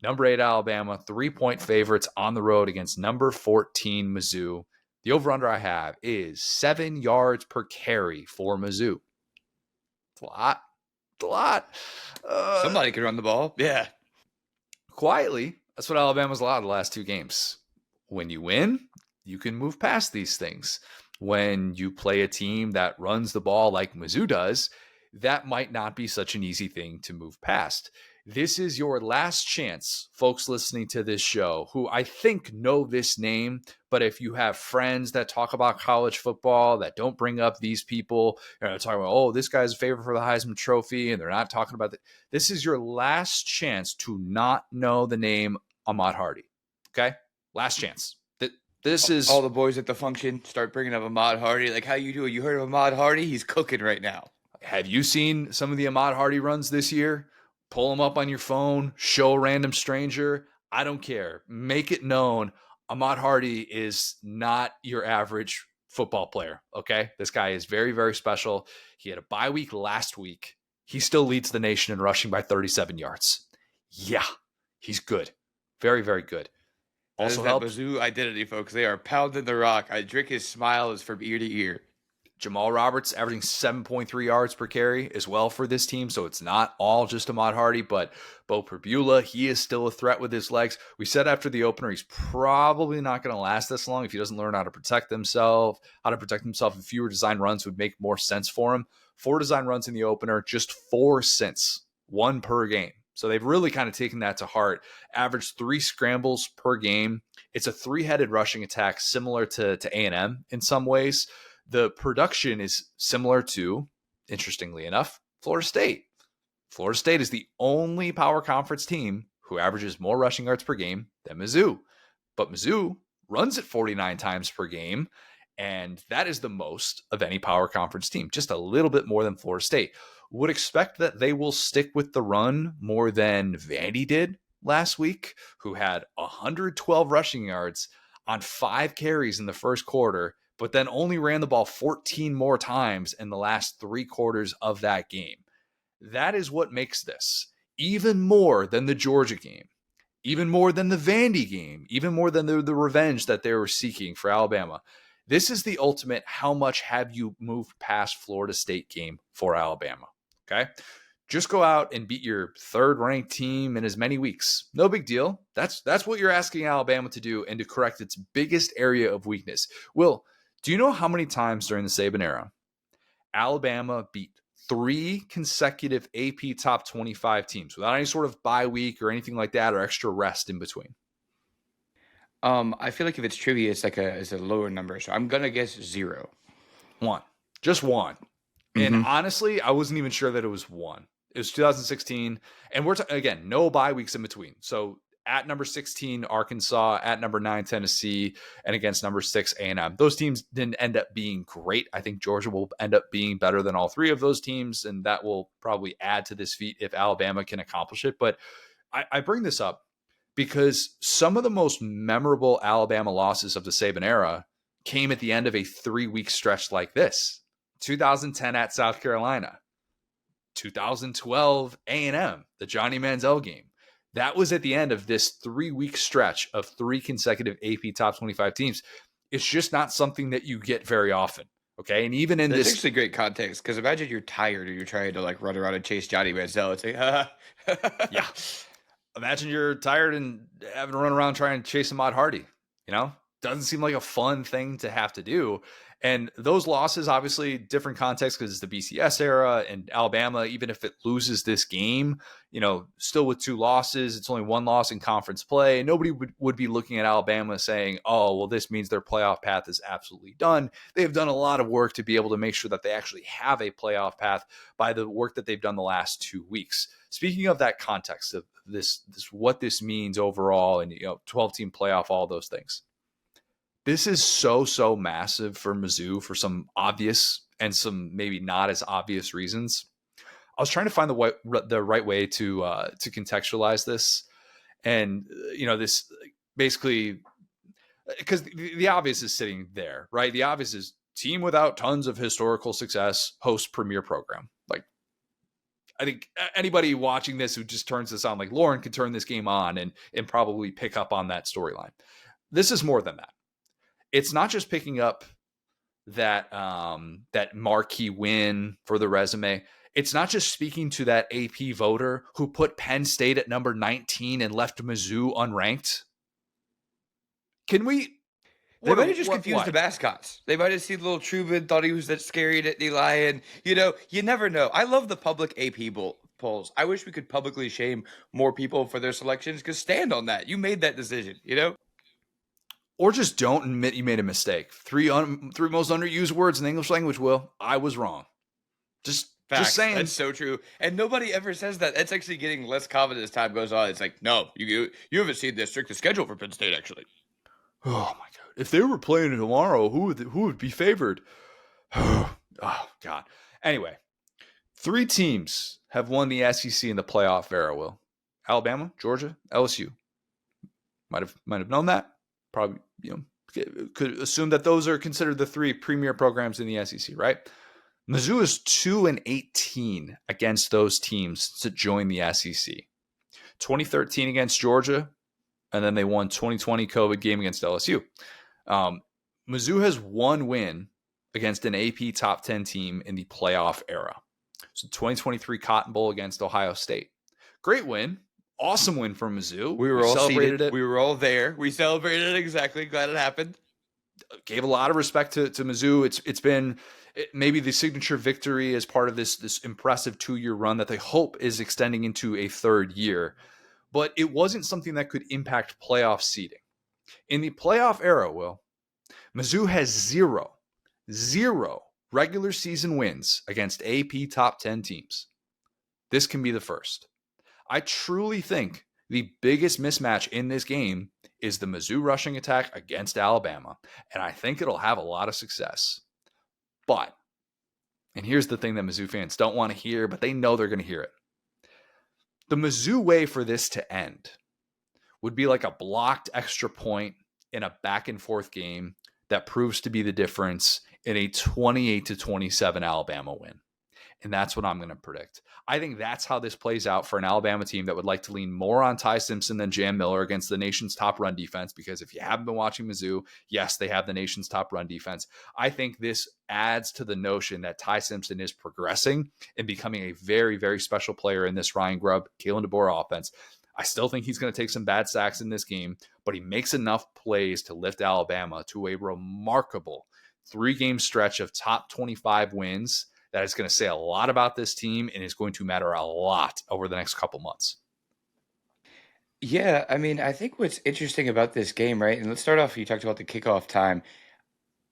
Number 8, Alabama, 3-point favorites on the road against number 14, Mizzou. The over-under I have is 7 yards per carry for Mizzou. It's a lot. It's a lot. Somebody could run the ball. Yeah. Quietly, that's what Alabama's allowed the last 2 games. When you win, you can move past these things. When you play a team that runs the ball like Mizzou does, that might not be such an easy thing to move past. This is your last chance, folks listening to this show, who I think know this name, but if you have friends that talk about college football that don't bring up these people, talking about, oh, this guy's a favorite for the Heisman Trophy, and they're not talking about it. This is your last chance to not know the name Ahmad Hardy. Okay? Last chance. This is all the boys at the function start bringing up Ahmad Hardy. Like, how you doing? You heard of Ahmad Hardy? He's cooking right now. Have you seen some of the Ahmad Hardy runs this year? Pull them up on your phone, show a random stranger. I don't care. Make it known. Ahmad Hardy is not your average football player, okay? This guy is very, very special. He had a bye week last week. He still leads the nation in rushing by 37 yards. Yeah, he's good. Very, very good. Also helps. Mizzou identity, folks. They are pounding the rock. I drink his smile is from ear to ear. Jamal Roberts averaging 7.3 yards per carry as well for this team. So it's not all just Ahmad Hardy, but Bo Perbula, he is still a threat with his legs. We said after the opener, he's probably not going to last this long if he doesn't learn how to protect himself. And fewer design runs would make more sense for him. 4 design runs in the opener, just 4 since, 1 per game. So they've really kind of taken that to heart. Averaged 3 scrambles per game. It's a 3-headed rushing attack similar to A&M in some ways. The production is similar to, interestingly enough, Florida State. Florida State is the only power conference team who averages more rushing yards per game than Mizzou. But Mizzou runs it 49 times per game, and that is the most of any power conference team, just a little bit more than Florida State. Would expect that they will stick with the run more than Vandy did last week, who had 112 rushing yards on 5 carries in the first quarter, but then only ran the ball 14 more times in the last 3 quarters of that game. That is what makes this, even more than the Georgia game, even more than the Vandy game, even more than the revenge that they were seeking for Alabama. This is the ultimate how much have you moved past Florida State game for Alabama, okay? Just go out and beat your 3rd-ranked team in as many weeks. No big deal. That's what you're asking Alabama to do and to correct its biggest area of weakness. Will, do you know how many times during the Saban era Alabama beat 3 consecutive AP top 25 teams without any sort of bye week or anything like that or extra rest in between? I feel like if it's trivia, it's a lower number. So I'm gonna guess 0. 1. Just 1. Mm-hmm. And honestly, I wasn't even sure that it was 1. It was 2016, and we're again no bye weeks in between. So at number 16, Arkansas, at number 9, Tennessee, and against number 6, A&M. Those teams didn't end up being great. I think Georgia will end up being better than all 3 of those teams, and that will probably add to this feat if Alabama can accomplish it. But I bring this up because some of the most memorable Alabama losses of the Saban era came at the end of a 3-week stretch like this. 2010 at South Carolina. 2012 A&M, the Johnny Manziel game. That was at the end of this 3-week stretch of 3 consecutive AP top 25 teams. It's just not something that you get very often. Okay. And even in this actually great context, because imagine you're tired or you're trying to like run around and chase Johnny Manziel. It's like, yeah. Imagine you're tired and having to run around trying to chase Ahmad Hardy. Doesn't seem like a fun thing to have to do. And those losses, obviously, different context because it's the BCS era and Alabama, even if it loses this game, still with 2 losses, it's only 1 loss in conference play. Nobody would be looking at Alabama saying, oh, well, this means their playoff path is absolutely done. They've done a lot of work to be able to make sure that they actually have a playoff path by the work that they've done the last 2 weeks. Speaking of that context of this what this means overall and 12-team playoff, all those things. This is so massive for Mizzou for some obvious and some maybe not as obvious reasons. I was trying to find the right way to contextualize this, and this basically because the obvious is sitting there, right? The obvious is team without tons of historical success hosts premier program. Like I think anybody watching this who just turns this on, like Lauren, could turn this game on and probably pick up on that storyline. This is more than that. It's not just picking up that marquee win for the resume. It's not just speaking to that AP voter who put Penn State at number 19 and left Mizzou unranked. Can we? They might have just confused the mascots. They might have seen little Truman, thought he was that scary Nittany Lion. You never know. I love the public AP polls. I wish we could publicly shame more people for their selections, because stand on that. You made that decision, Or just don't admit you made a mistake. Three most underused words in the English language, Will. I was wrong. Just saying. That's so true. And nobody ever says that. It's actually getting less common as time goes on. It's like, no, you haven't seen the strictest schedule for Penn State, actually. Oh, my God. If they were playing tomorrow, who would be favored? Oh, God. Anyway, 3 teams have won the SEC in the playoff era, Will. Alabama, Georgia, LSU. Might have known that. Probably, could assume that those are considered the 3 premier programs in the SEC, right? Mizzou is 2-18 against those teams to join the SEC. 2013 against Georgia, and then they won 2020 COVID game against LSU. Mizzou has 1 win against an AP top 10 team in the playoff era. So 2023 Cotton Bowl against Ohio State. Great win. Awesome win for Mizzou. We were all celebrated it. We were all there. We celebrated it exactly. Glad it happened. Gave a lot of respect to Mizzou. It's been maybe the signature victory as part of this impressive 2-year run that they hope is extending into a 3rd year. But it wasn't something that could impact playoff seeding. In the playoff era, Will, Mizzou has zero regular season wins against AP top 10 teams. This can be the first. I truly think the biggest mismatch in this game is the Mizzou rushing attack against Alabama, and I think it'll have a lot of success. But, and here's the thing that Mizzou fans don't want to hear, but they know they're going to hear it. The Mizzou way for this to end would be like a blocked extra point in a back and forth game that proves to be the difference in a 28-27 Alabama win. And that's what I'm going to predict. I think that's how this plays out for an Alabama team that would like to lean more on Ty Simpson than Jam Miller against the nation's top run defense. Because if you haven't been watching Mizzou, yes, they have the nation's top run defense. I think this adds to the notion that Ty Simpson is progressing and becoming a very, very special player in this Ryan Grubb, Kalen DeBoer offense. I still think he's going to take some bad sacks in this game, but he makes enough plays to lift Alabama to a remarkable 3-game stretch of top 25 wins. That is going to say a lot about this team and is going to matter a lot over the next couple months. Yeah, I mean, I think what's interesting about this game, right? And let's start off, you talked about the kickoff time.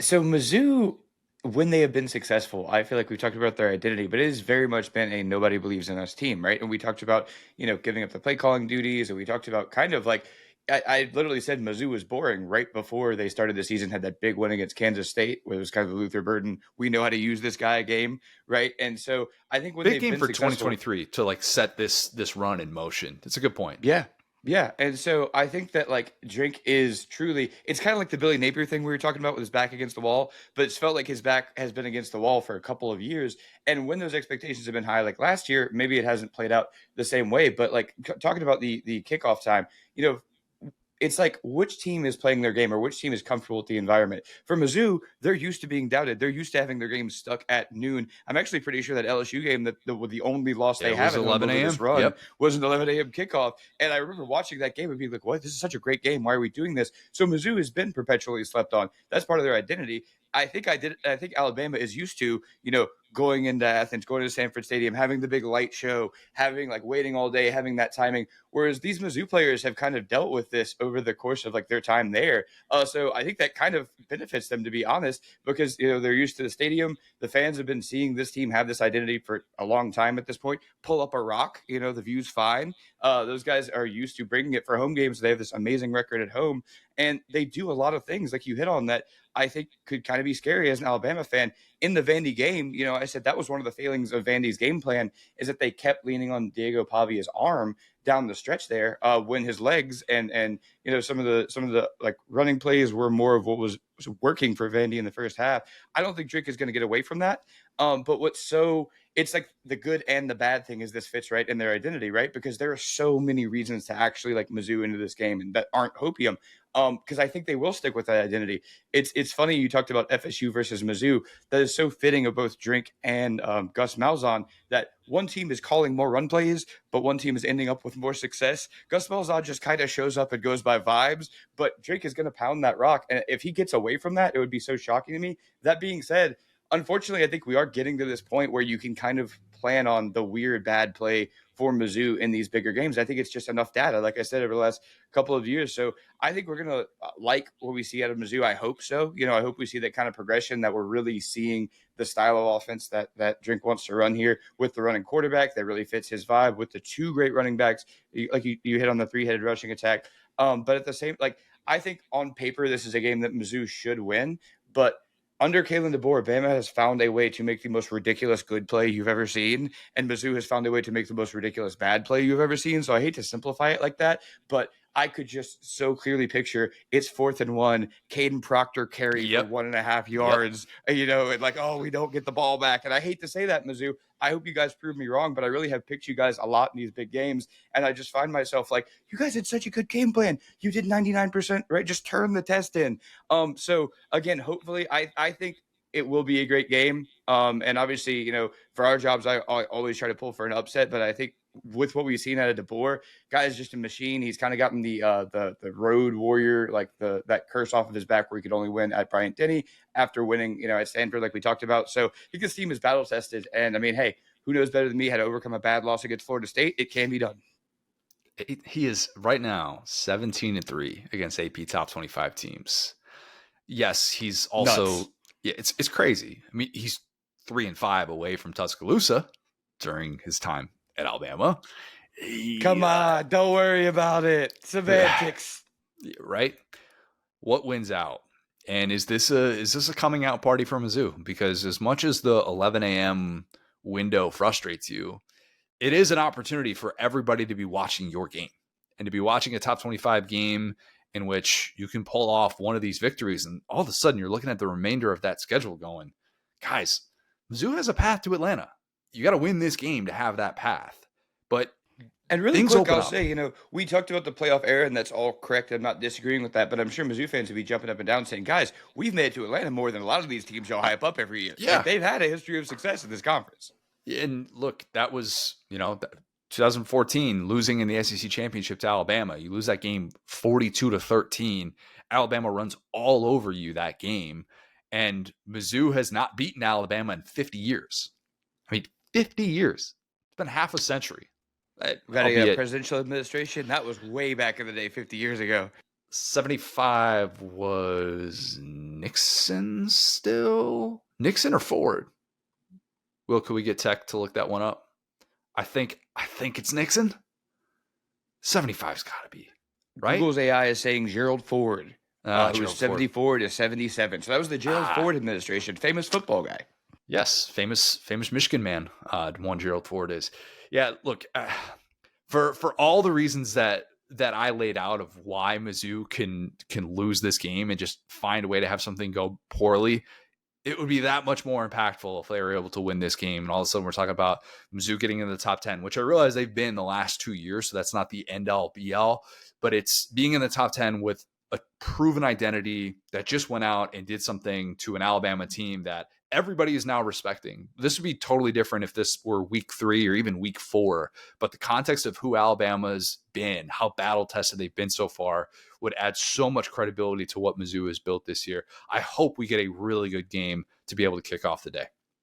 So Mizzou, when they have been successful, I feel like we've talked about their identity, but it has very much been a nobody believes in us team, right? And we talked about, giving up the play calling duties, and we talked about kind of like, I literally said Mizzou was boring right before they started the season, had that big win against Kansas State, where it was kind of the Luther Burden, we know how to use this guy game, right? And so I think when big game for 2023 to like set this run in motion. It's a good point. Yeah. Yeah. And so I think that like Drink is truly, it's kind of like the Billy Napier thing we were talking about with his back against the wall, but it's felt like his back has been against the wall for a couple of years. And when those expectations have been high, like last year, maybe it hasn't played out the same way, but like talking about the kickoff time, it's like which team is playing their game or which team is comfortable with the environment. For Mizzou, they're used to being doubted. They're used to having their games stuck at noon. I'm actually pretty sure that LSU game, that the only loss they have at 11 a.m. this run was an 11 a.m. kickoff. And I remember watching that game and being like, what? This is such a great game. Why are we doing this? So Mizzou has been perpetually slept on. That's part of their identity. I think Alabama is used to, going into Athens, going to Sanford Stadium, having the big light show, having like waiting all day, having that timing. Whereas these Mizzou players have kind of dealt with this over the course of like their time there. So I think that kind of benefits them, to be honest, because, they're used to the stadium. The fans have been seeing this team have this identity for a long time at this point. Pull up a rock, the view's fine. Those guys are used to bringing it for home games. They have this amazing record at home, and they do a lot of things like you hit on that I think could kind of be scary as an Alabama fan. In the Vandy game, I said that was one of the failings of Vandy's game plan, is that they kept leaning on Diego Pavia's arm down the stretch there, when his legs and some of the like running plays were more of what was working for Vandy in the first half. I don't think Drake is going to get away from that. But what's so it's like the good and the bad thing is this fits right in their identity, right? Because there are so many reasons to actually like Mizzou into this game and that aren't hopium. Because I think they will stick with that identity. It's funny you talked about FSU versus Mizzou. That is so fitting of both Drink and Gus Malzahn that one team is calling more run plays, but one team is ending up with more success. Gus Malzahn just kind of shows up and goes by vibes, but Drake is going to pound that rock. And if he gets away from that, it would be so shocking to me. That being said, unfortunately, I think we are getting to this point where you can kind of plan on the weird bad play for Mizzou in these bigger games. I think it's just enough data, like I said, over the last couple of years. So I think we're going to like what we see out of Mizzou. I hope so. I hope we see that kind of progression, that we're really seeing the style of offense that Drink wants to run here with the running quarterback that really fits his vibe with the two great running backs. Like you hit on the three-headed rushing attack. But at the same, like, I think on paper, this is a game that Mizzou should win, but under Kalen DeBoer, Bama has found a way to make the most ridiculous good play you've ever seen, and Mizzou has found a way to make the most ridiculous bad play you've ever seen. So I hate to simplify it like that, but I could just so clearly picture it's 4th and 1, Caden Proctor carry for 1.5 yards, and like, oh, we don't get the ball back. And I hate to say that, Mizzou. I hope you guys prove me wrong, but I really have picked you guys a lot in these big games. And I just find myself like, you guys had such a good game plan. You did 99%, right? Just turn the test in. So again, hopefully I think it will be a great game. And obviously, for our jobs, I always try to pull for an upset, but I think with what we've seen out of DeBoer, guy is just a machine. He's kind of gotten the road warrior, like that curse off of his back where he could only win at Bryant-Denny after winning, at Stanford, like we talked about. So I think this team is battle tested. And I mean, hey, who knows better than me how to overcome a bad loss against Florida State? It can be done. He is right now 17-3 against AP top 25 teams. Yes, he's also Nuts. Yeah, it's crazy. I mean, he's 3-5 away from Tuscaloosa during his time at Alabama. Come on, don't worry about it. Semantics. Right? What wins out? And is this a coming out party for Mizzou? Because as much as the 11 a.m. window frustrates you, it is an opportunity for everybody to be watching your game and to be watching a top 25 game in which you can pull off one of these victories. And all of a sudden you're looking at the remainder of that schedule going, guys, Mizzou has a path to Atlanta. You got to win this game to have that path. But and really quick, I'll say, we talked about the playoff era, and that's all correct. I'm not disagreeing with that, but I'm sure Mizzou fans would be jumping up and down saying, guys, we've made it to Atlanta more than a lot of these teams y'all hype up every year. Yeah. Like, they've had a history of success in this conference. And look, that was, 2014, losing in the SEC championship to Alabama. You lose that game 42-13. Alabama runs all over you that game. And Mizzou has not beaten Alabama in 50 years. I mean, 50 years. It's been half a century. We had a presidential administration. That was way back in the day, 50 years ago. 75 was Nixon still? Nixon or Ford? Will, could we get tech to look that one up? I think it's Nixon. 75's got to be, right? Google's AI is saying Gerald Ford, who was 74 to 77. So that was the Gerald Ford administration. Famous football guy. Yes, famous Michigan man. One Gerald Ford is. Yeah, look, for all the reasons that I laid out of why Mizzou can lose this game and just find a way to have something go poorly, it would be that much more impactful if they were able to win this game. And all of a sudden we're talking about Mizzou getting in the top 10, which I realize they've been the last 2 years. So that's not the end all be all, but it's being in the top 10 with a proven identity that just went out and did something to an Alabama team that everybody is now respecting. This would be totally different if this were week 3 or even week 4, but the context of who Alabama's been, how battle tested they've been so far, would add so much credibility to what Mizzou has built this year. I hope we get a really good game to be able to kick off the day.